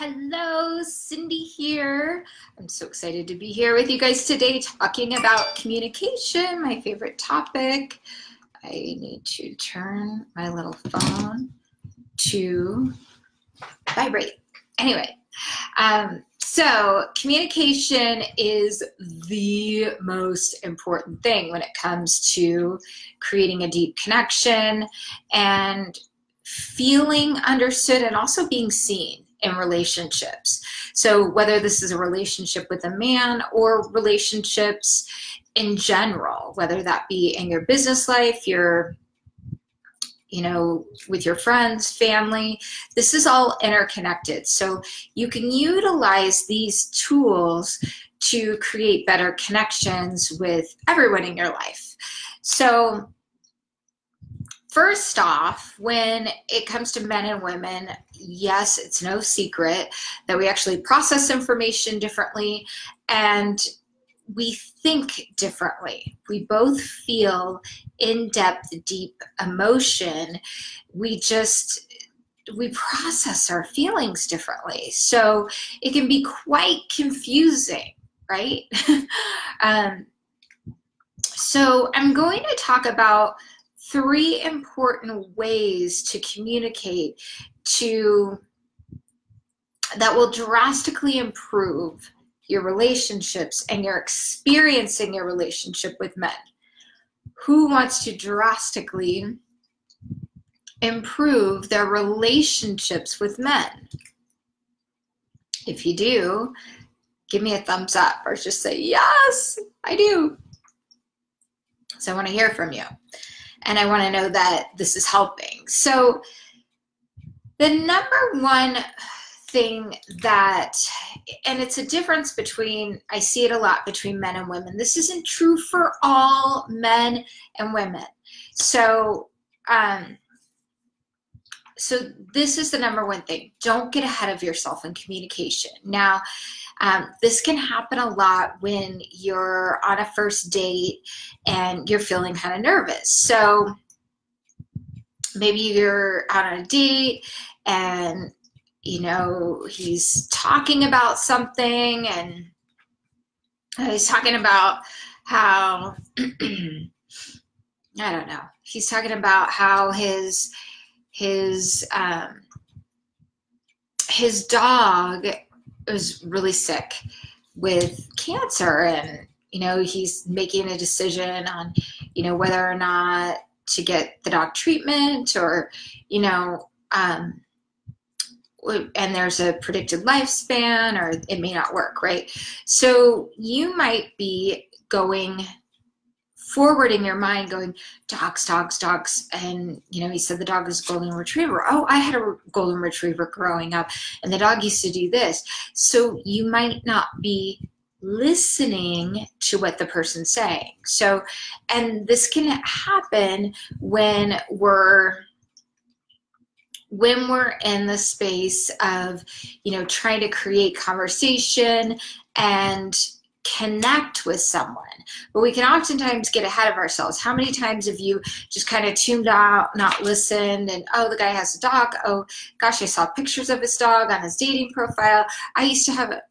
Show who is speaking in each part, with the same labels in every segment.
Speaker 1: Hello, Cindy here. I'm so excited to be here with you guys today talking about communication, my favorite topic. I need to turn my little phone to vibrate. Anyway, so communication is the most important thing when it comes to creating a deep connection and feeling understood and also being seen in relationships. So whether this is a relationship with a man or relationships in general, whether that be in your business life, with your friends, family, this is all interconnected. So you can utilize these tools to create better connections with everyone in your life. So first off, when it comes to men and women, yes, it's no secret that we actually process information differently and we think differently. We both feel in-depth, deep emotion. We process our feelings differently. So it can be quite confusing, right? So I'm going to talk about 3 important ways to communicate that will drastically improve your relationships and your experience in your relationship with men. Who wants to drastically improve their relationships with men? If you do, give me a thumbs up or just say, yes, I do. So I want to hear from you. And I want to know that this is helping. So the number one thing and it's a difference between, I see it a lot between men and women. This isn't true for all men and women. So, so this is the number one thing. Don't get ahead of yourself in communication. Now, this can happen a lot when you're on a first date and you're feeling kind of nervous. So maybe you're out on a date and, he's talking about something and he's talking about how, I don't know, he's talking about how his dog was really sick with cancer and, he's making a decision on, whether or not to get the dog treatment or, and there's a predicted lifespan or it may not work, right? So you might be going forward in your mind going, dogs, dogs, dogs. And, he said the dog is a golden retriever. Oh, I had a golden retriever growing up and the dog used to do this. So you might not be listening to what the person's saying. So, and this can happen when we're in the space of, trying to create conversation and connect with someone. But we can oftentimes get ahead of ourselves. How many times have you just kind of tuned out, not listened, and, oh, the guy has a dog. Oh, gosh, I saw pictures of his dog on his dating profile. I used to have,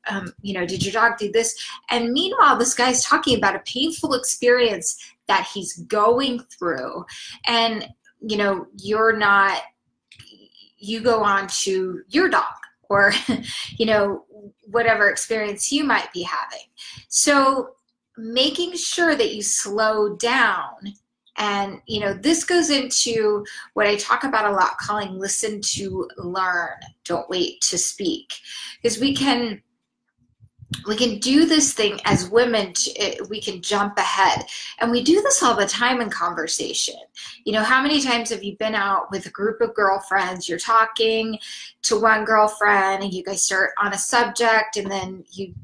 Speaker 1: did your dog do this? And meanwhile, this guy's talking about a painful experience that he's going through. And, you go on to your dog or, whatever experience you might be having. So making sure that you slow down and, this goes into what I talk about a lot, calling listen to learn, don't wait to speak. Because we can do this thing as women, we can jump ahead. And we do this all the time in conversation. How many times have you been out with a group of girlfriends, you're talking to one girlfriend and you guys start on a subject and then you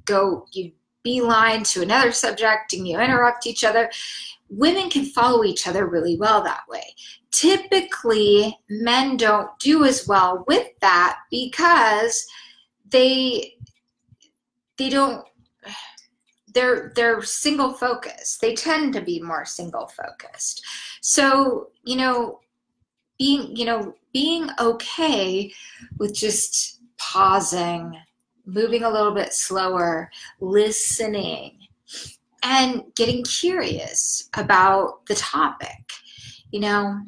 Speaker 1: beeline to another subject and you interrupt each other. Women can follow each other really well that way. Typically, men don't do as well with that because they're single focused. They tend to be more single focused. So, being okay with just pausing, moving a little bit slower, listening, and getting curious about the topic. You know,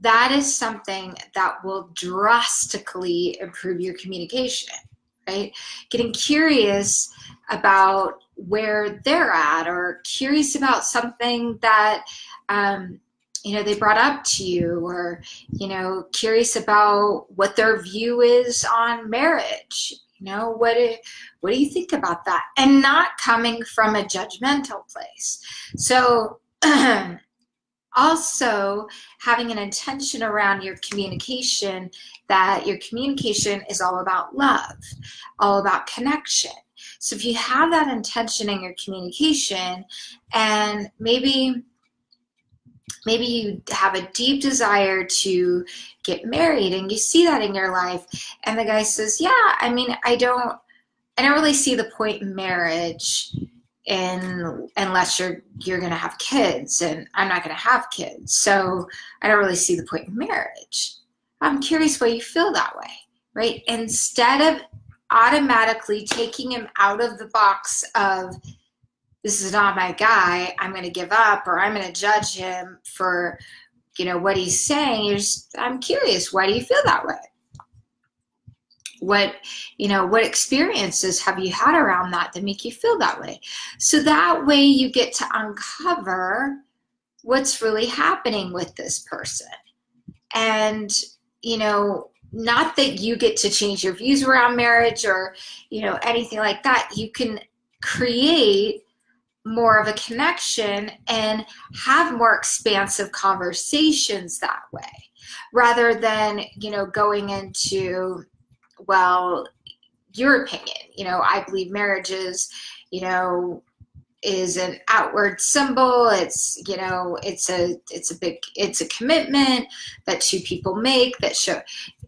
Speaker 1: that is something that will drastically improve your communication, right? Getting curious about where they're at, or curious about something that, you know, they brought up to you, or, you know, curious about what their view is on marriage. You know, what do you think about that? And not coming from a judgmental place. So also having an intention around your communication, that your communication is all about love, all about connection. So if you have that intention in your communication, and maybe you have a deep desire to get married, and you see that in your life, and the guy says, yeah, I mean, I don't really see the point in marriage unless you're going to have kids, and I'm not going to have kids, so I don't really see the point in marriage. I'm curious why you feel that way, right? Instead of automatically taking him out of the box of, this is not my guy, I'm going to give up, or I'm going to judge him for, you know, what he's saying, I'm curious, why do you feel that way? What experiences have you had around that make you feel that way? So that way you get to uncover what's really happening with this person. And, you know, not that you get to change your views around marriage or, you know, anything like that. You can create more of a connection and have more expansive conversations that way, rather than, you know, going into, well, your opinion, you know, I believe marriage is, you know, is an outward symbol. It's, you know, it's a commitment that two people make that show,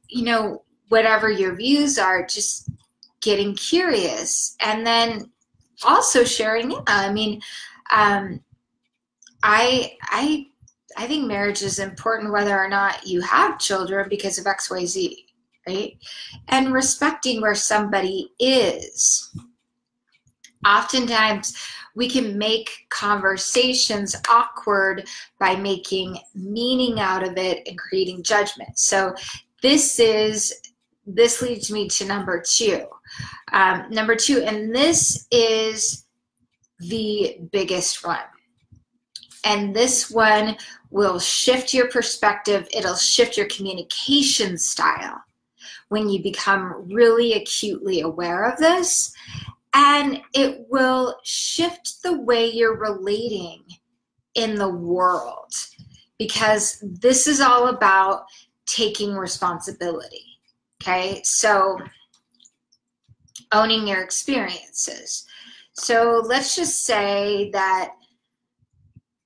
Speaker 1: you know, whatever your views are, just getting curious, and then also sharing. Yeah, I mean, I think marriage is important whether or not you have children because of XYZ. Right? And respecting where somebody is. Oftentimes, we can make conversations awkward by making meaning out of it and creating judgment. So this leads me to number two. Number two, and this is the biggest one. And this one will shift your perspective. It'll shift your communication style when you become really acutely aware of this, and it will shift the way you're relating in the world, because this is all about taking responsibility, okay? So owning your experiences. So let's just say that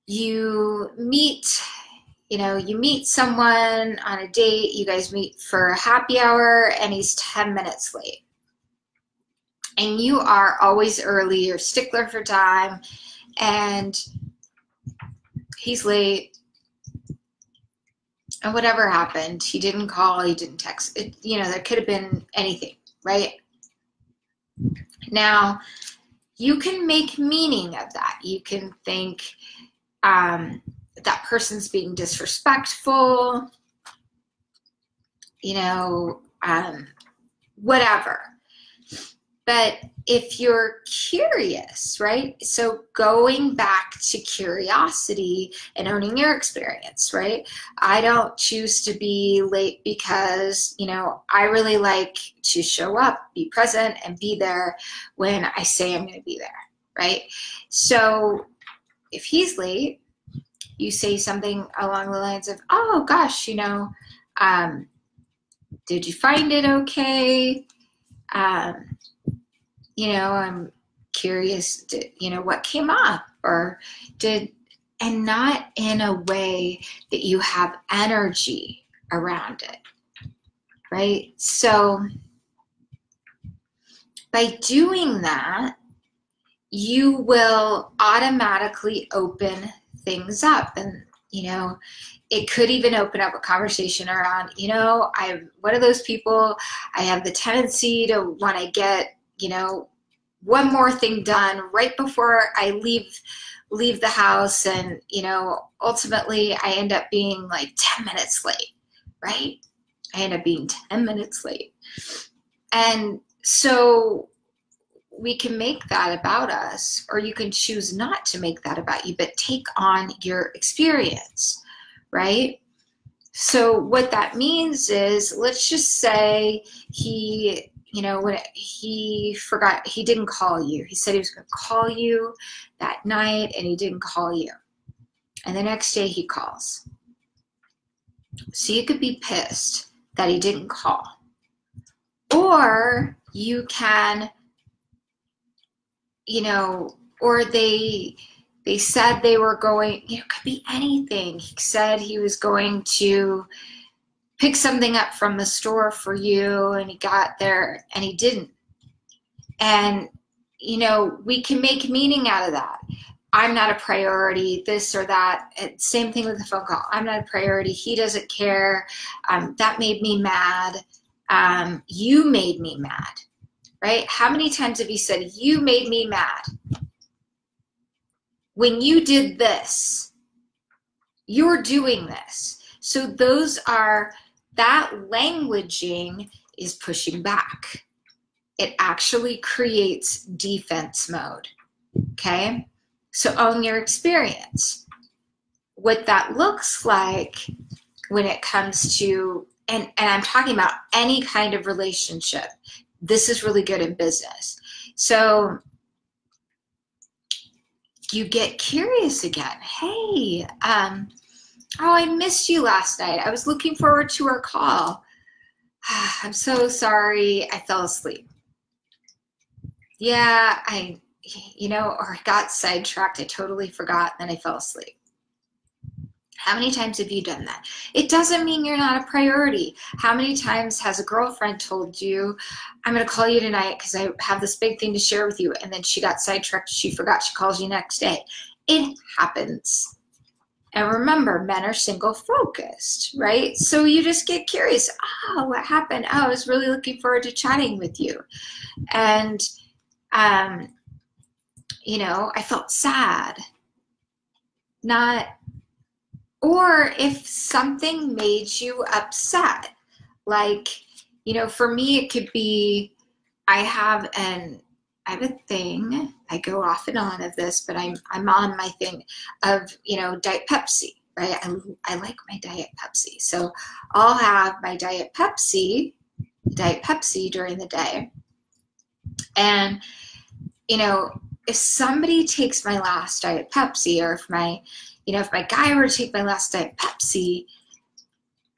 Speaker 1: you meet someone on a date, you guys meet for a happy hour, and he's 10 minutes late. And you are always early, you're a stickler for time, and he's late. And whatever happened, he didn't call, he didn't text. You know, there could have been anything, right? Now, you can make meaning of that. You can think, that person's being disrespectful, you know, whatever. But if you're curious, right? So going back to curiosity and owning your experience, right? I don't choose to be late because, you know, I really like to show up, be present, and be there when I say I'm going to be there, right? So if he's late, you say something along the lines of, oh gosh, you know, did you find it okay? You know, I'm curious, you know, what came up, and not in a way that you have energy around it, right? So by doing that, you will automatically open things up. And It could even open up a conversation around, I'm one of those people, I have the tendency to want to get, one more thing done right before I leave the house. And, ultimately I end up being like 10 minutes late, right? I end up being 10 minutes late. And so we can make that about us, or you can choose not to make that about you, but take on your experience, right? So what that means is, let's just say he, when he forgot, he didn't call you. He said he was going to call you that night and he didn't call you. And the next day he calls. So you could be pissed that he didn't call. Or you can, or they said they were going, it could be anything. He said he was going to pick something up from the store for you and he got there and he didn't. And, we can make meaning out of that. I'm not a priority, this or that. Same thing with the phone call. I'm not a priority. He doesn't care. That made me mad. You made me mad, right? How many times have you said, you made me mad? When you did this, you're doing this. So that languaging is pushing back. It actually creates defense mode, okay? So own your experience. What that looks like when it comes to, and I'm talking about any kind of relationship. This is really good in business. So you get curious again. Hey, oh, I missed you last night. I was looking forward to our call. I'm so sorry. I fell asleep. Yeah, or I got sidetracked. I totally forgot. And then I fell asleep. How many times have you done that? It doesn't mean you're not a priority. How many times has a girlfriend told you, I'm going to call you tonight because I have this big thing to share with you, and then she got sidetracked, she forgot, she calls you next day. It happens. And remember, men are single focused, right? So you just get curious. Oh, what happened? Oh, I was really looking forward to chatting with you. And, I felt sad. Or if something made you upset, like, for me, it could be, I have a thing, I go off and on of this, but I'm on my thing of, Diet Pepsi, right? I like my Diet Pepsi. So I'll have my Diet Pepsi during the day. And, if somebody takes my last Diet Pepsi, or if my guy were to take my last Diet Pepsi,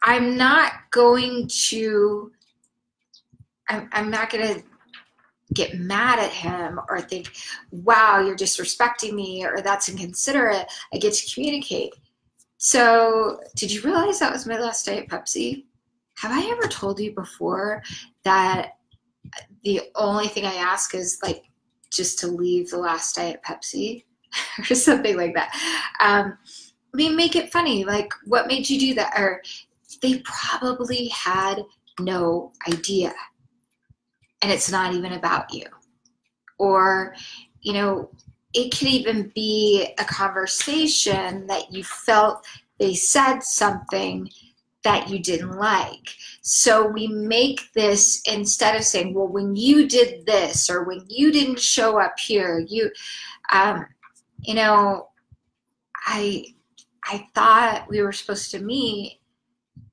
Speaker 1: I'm not going to get mad at him or think, wow, you're disrespecting me, or that's inconsiderate. I get to communicate. So did you realize that was my last Diet Pepsi? Have I ever told you before that the only thing I ask is like just to leave the last Diet Pepsi or something like that? Make it funny. Like, what made you do that? Or they probably had no idea. And it's not even about you. Or, it could even be a conversation that you felt they said something that you didn't like. So we make this, instead of saying, well, when you did this, or when you didn't show up here, I thought we were supposed to meet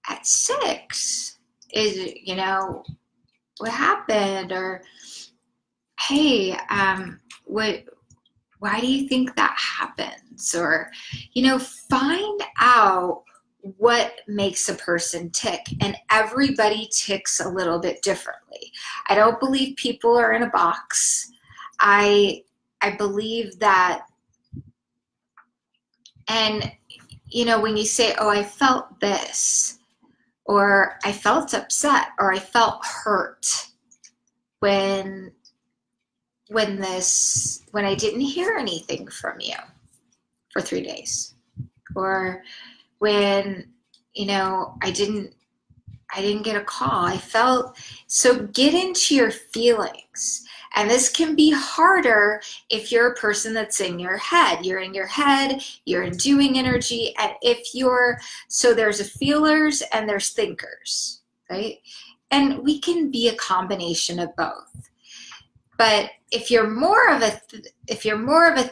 Speaker 1: at 6. What happened? Or, hey, why do you think that happens? Or, find out what makes a person tick. And everybody ticks a little bit differently. I don't believe people are in a box. I believe that, and, when you say, oh, I felt this, or I felt upset, or I felt hurt when I didn't hear anything from you for 3 days, Or when, I didn't get a call. I felt, so get into your feelings. And this can be harder if you're a person that's in your head. You're in your head, you're in doing energy. And so there's a feelers and there's thinkers, right? And we can be a combination of both. But if you're more of a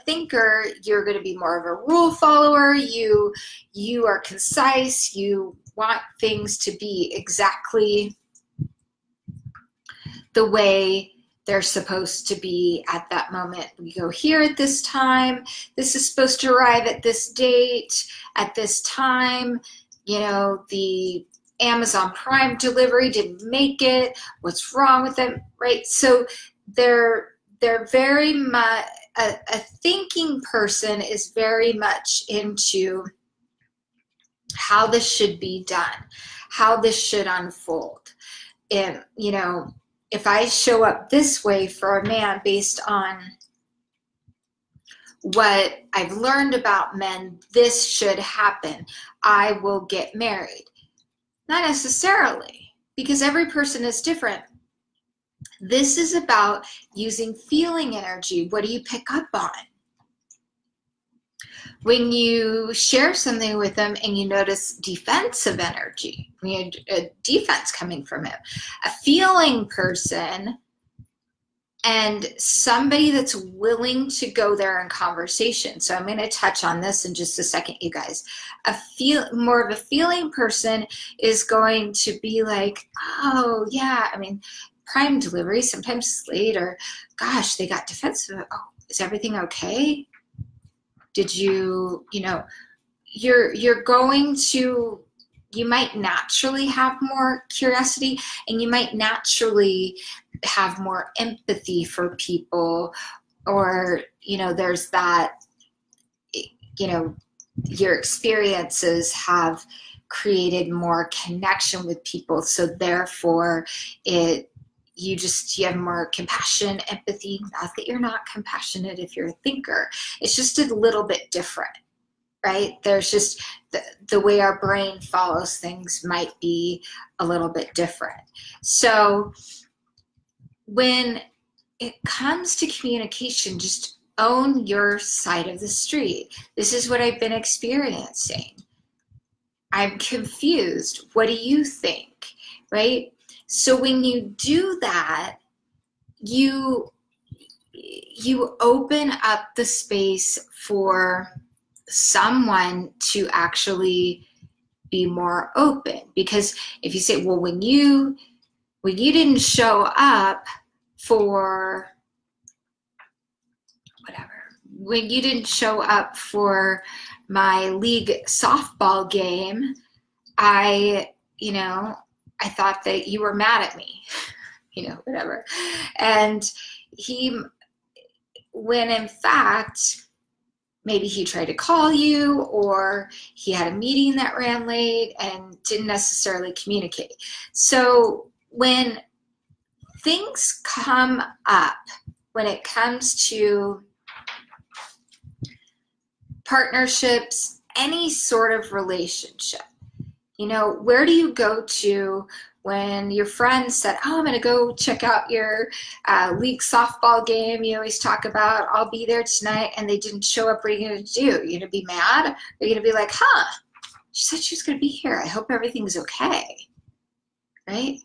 Speaker 1: thinker, you're going to be more of a rule follower. You are concise. You want things to be exactly the way they're supposed to be at that moment. We go here at this time. This is supposed to arrive at this date, at this time. The Amazon Prime delivery didn't make it. What's wrong with them, right? So they're very much, a thinking person is very much into how this should be done, how this should unfold. And, if I show up this way for a man based on what I've learned about men, this should happen. I will get married. Not necessarily, because every person is different. This is about using feeling energy. What do you pick up on? When you share something with them and you notice defensive energy, a defense coming from him, a feeling person and somebody that's willing to go there in conversation. So I'm going to touch on this in just a second, you guys. More of a feeling person is going to be like, oh yeah, Prime delivery, sometimes it's late, or gosh, they got defensive. Oh, is everything okay? Did you, you're going to, you might naturally have more curiosity, and you might naturally have more empathy for people, or, there's that, your experiences have created more connection with people. So therefore you have more compassion, empathy. Not that you're not compassionate if you're a thinker. It's just a little bit different, right? There's just the way our brain follows things might be a little bit different. So when it comes to communication, just own your side of the street. This is what I've been experiencing. I'm confused. What do you think, right? So when you do that, you open up the space for someone to actually be more open. Because if you say, well, when you didn't show up for whatever, when you didn't show up for my league softball game, I thought that you were mad at me, whatever. And when in fact, maybe he tried to call you, or he had a meeting that ran late and didn't necessarily communicate. So when things come up, when it comes to partnerships, any sort of relationship, where do you go to when your friend said, oh, I'm going to go check out your league softball game you always talk about, I'll be there tonight, and they didn't show up? What are you going to do? You're going to be mad? Are you going to be like, she said she was going to be here. I hope everything's okay, right?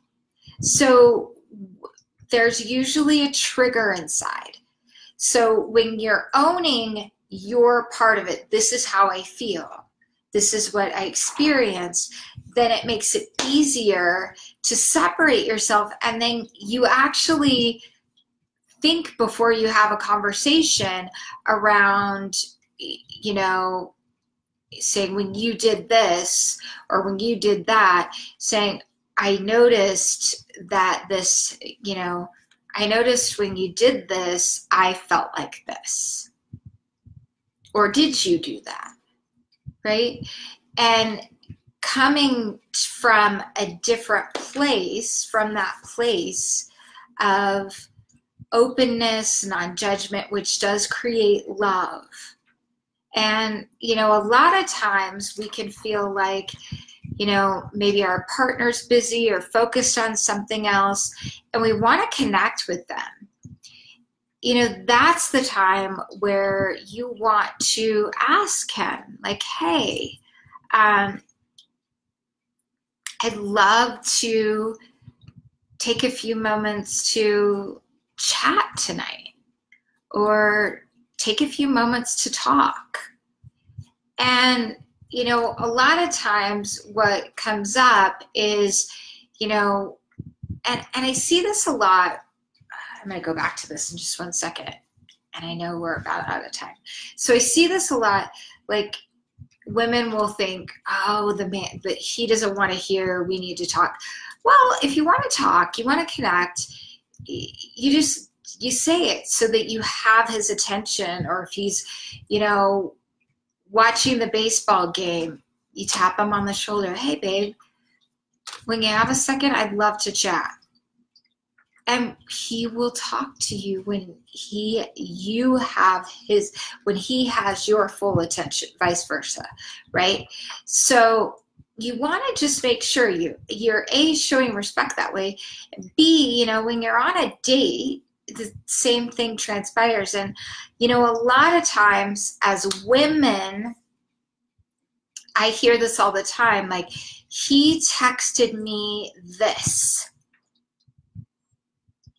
Speaker 1: So there's usually a trigger inside. So when you're owning your part of it, this is how I feel, this is what I experienced, then it makes it easier to separate yourself. And then you actually think before you have a conversation around, saying, when you did this or when you did that, saying, I noticed that this, I noticed when you did this, I felt like this. Or did you do that? Right? And coming from a different place, from that place of openness, non-judgment, which does create love. And, you know, a lot of times we can feel like, you know, maybe our partner's busy or focused on something else, and we want to connect with them. You know, that's the time where you want to ask him, like, hey, I'd love to take a few moments to chat tonight, or take a few moments to talk. And, you know, a lot of times what comes up is, you know, and I see this a lot. I'm going to go back to this in just one second. And I know we're about out of time. So I see this a lot, like women will think, oh, the man, but he doesn't want to hear, we need to talk. Well, if you want to talk, you want to connect, you say it so that you have his attention. Or if he's, you know, watching the baseball game, you tap him on the shoulder. Hey, babe, when you have a second, I'd love to chat. And he will talk to you when he has your full attention, vice versa, right? So you want to just make sure you're A, showing respect that way. B, you know, when you're on a date, the same thing transpires. And, you know, a lot of times as women, I hear this all the time, like, he texted me this.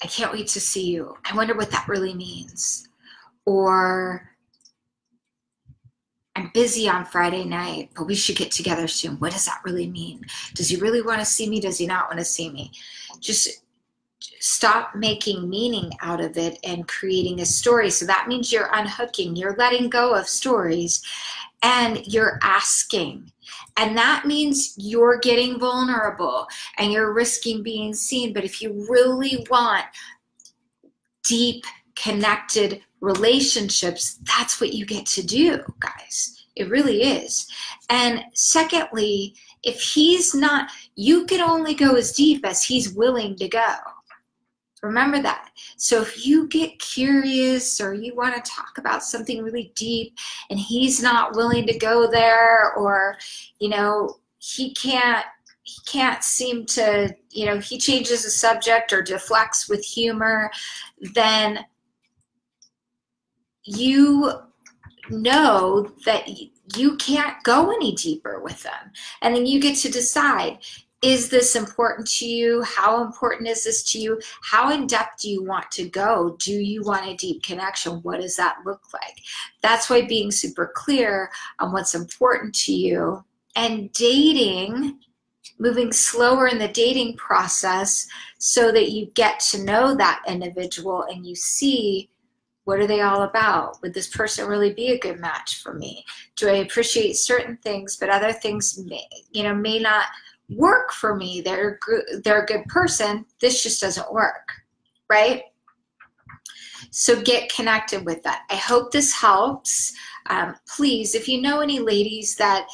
Speaker 1: I can't wait to see you. I wonder what that really means. Or, I'm busy on Friday night, but we should get together soon. What does that really mean? Does he really want to see me? Does he not want to see me? Just stop making meaning out of it and creating a story. So that means you're unhooking, you're letting go of stories, and you're asking. And that means you're getting vulnerable and you're risking being seen. But if you really want deep, connected relationships, that's what you get to do, guys. It really is. And secondly, if he's not, you can only go as deep as he's willing to go. Remember that. So if you get curious or you want to talk about something really deep and he's not willing to go there, or, you know, he can't seem to, you know, he changes the subject or deflects with humor, then you know that you can't go any deeper with them. And then you get to decide, is this important to you? How important is this to you? How in depth do you want to go? Do you want a deep connection? What does that look like? That's why being super clear on what's important to you, and dating, moving slower in the dating process so that you get to know that individual and you see, what are they all about? Would this person really be a good match for me? Do I appreciate certain things, but other things may not work for me? They're a good person. This just doesn't work, right? So get connected with that. I hope this helps. Please, if you know any ladies that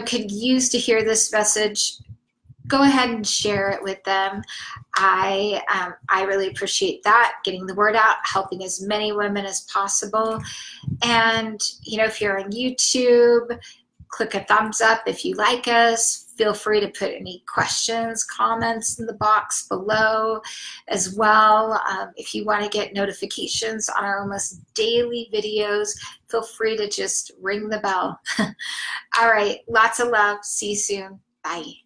Speaker 1: could use to hear this message, go ahead and share it with them. I really appreciate that, getting the word out, helping as many women as possible. And if you're on YouTube, click a thumbs up if you like us. Feel free to put any questions, comments in the box below as well. If you want to get notifications on our almost daily videos, feel free to just ring the bell. All right, lots of love. See you soon. Bye.